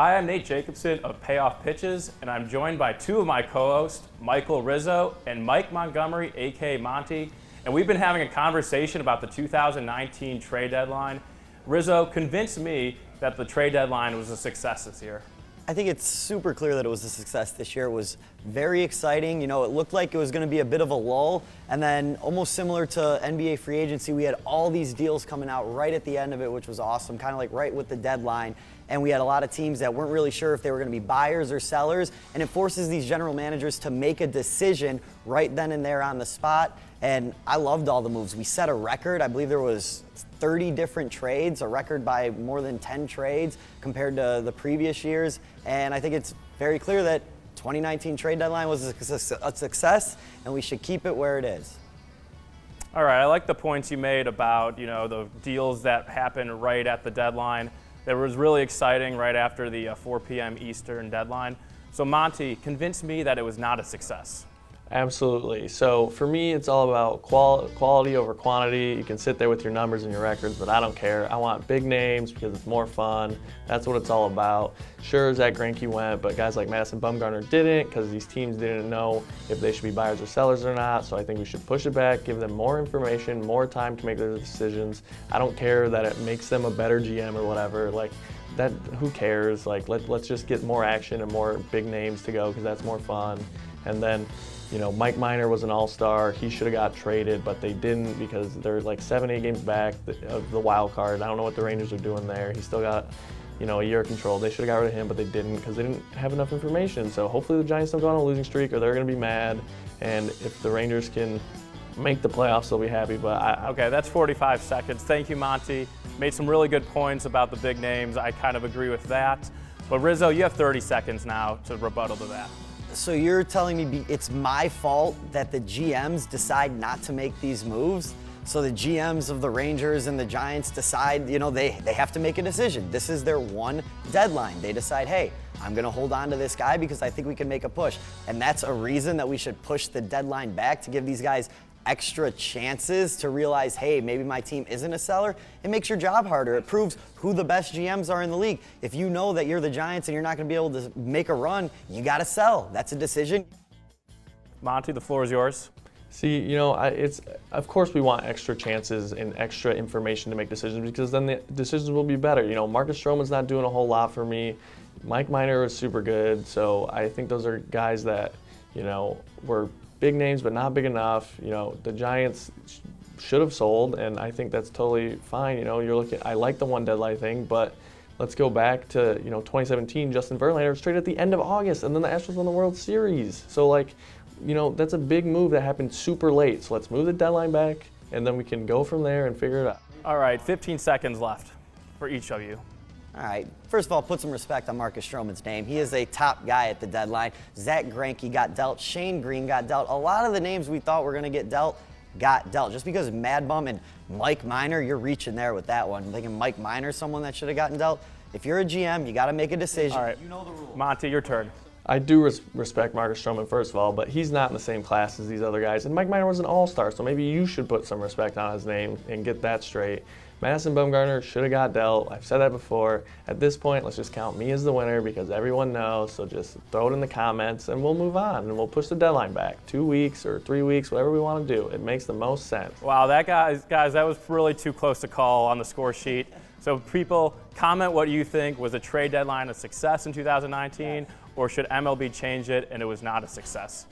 Hi, I'm Nate Jacobson of Payoff Pitches, and I'm joined by two of my co-hosts, Michael Rizzo and Mike Montgomery, aka Monty, and we've been having a conversation about the 2019 trade deadline. Rizzo convinced me that the trade deadline was a success this year. I think it's super clear that it was a success this year. It was very exciting. You know, it looked like it was going to be a bit of a lull, and then almost similar to NBA free agency, we had all these deals coming out right at the end of it, which was awesome, kind of like right with the deadline. And we had a lot of teams that weren't really sure if they were going to be buyers or sellers, and it forces these general managers to make a decision right then and there on the spot. And I loved all the moves. We set a record. I believe there was 30 different trades, a record by more than 10 trades compared to the previous years. And I think it's very clear that 2019 trade deadline was a success, and we should keep it where it is. All right, I like the points you made about, the deals that happened right at the deadline. That was really exciting right after the 4 p.m. Eastern deadline. So Monty, convinced me that it was not a success. Absolutely. So for me, it's all about quality over quantity. You can sit there with your numbers and your records, but I don't care. I want big names because it's more fun. That's what it's all about. Sure, Zach Greinke went, but guys like Madison Bumgarner didn't because these teams didn't know if they should be buyers or sellers or not. So I think we should push it back, give them more information, more time to make their decisions. I don't care that it makes them a better GM or whatever. Like that, who cares? Like let's just get more action and more big names to go because that's more fun. And then, Mike Minor was an all-star. He should have got traded, but they didn't because they're like 7-8 games back of the wild card. I don't know what the Rangers are doing there. He still got, a year of control. They should have got rid of him, but they didn't because they didn't have enough information. So hopefully the Giants don't go on a losing streak or they're going to be mad. And if the Rangers can make the playoffs, they'll be happy. But Okay, that's 45 seconds. Thank you, Monty. Made some really good points about the big names. I kind of agree with that. But Rizzo, you have 30 seconds now to rebuttal to that. So you're telling me it's my fault that the GMs decide not to make these moves? So the GMs of the Rangers and the Giants decide, they have to make a decision. This is their one deadline. They decide, hey, I'm going to hold on to this guy because I think we can make a push. And that's a reason that we should push the deadline back to give these guys extra chances to realize, hey, maybe my team isn't a seller. It makes your job harder. It proves who the best GMs are in the league. If you know that you're the Giants and you're not going to be able to make a run, you got to sell. That's a decision. Monty, the floor is yours. See, of course we want extra chances and extra information to make decisions because then the decisions will be better. Marcus Stroman's not doing a whole lot for me. Mike Minor is super good, so I think those are guys that, were big names but not big enough. The Giants should have sold, and I think that's totally fine. I like the one deadline thing, but let's go back to 2017. Justin Verlander was traded at the end of August, and then the Astros won the World Series. So that's a big move that happened super late. So let's move the deadline back, and then we can go from there and figure it out. All right, 15 seconds left for each of you. All right, first of all, put some respect on Marcus Stroman's name. He is a top guy at the deadline. Zach Greinke got dealt. Shane Green got dealt. A lot of the names we thought were going to get dealt got dealt. Just because Mad Bum and Mike Minor, you're reaching there with that one. I'm thinking Mike Minor, someone that should have gotten dealt. If you're a GM, you got to make a decision. All right, you know the rules. Monty, your turn. I do respect Marcus Stroman, first of all, but he's not in the same class as these other guys. And Mike Minor was an all-star, so maybe you should put some respect on his name and get that straight. Madison Bumgarner should have got dealt. I've said that before. At this point, let's just count me as the winner because everyone knows. So just throw it in the comments and we'll move on and we'll push the deadline back 2 weeks or 3 weeks, whatever we want to do. It makes the most sense. Wow, guys, that was really too close to call on the score sheet. So people, comment what you think. Was a trade deadline a success in 2019, or should MLB change it and it was not a success?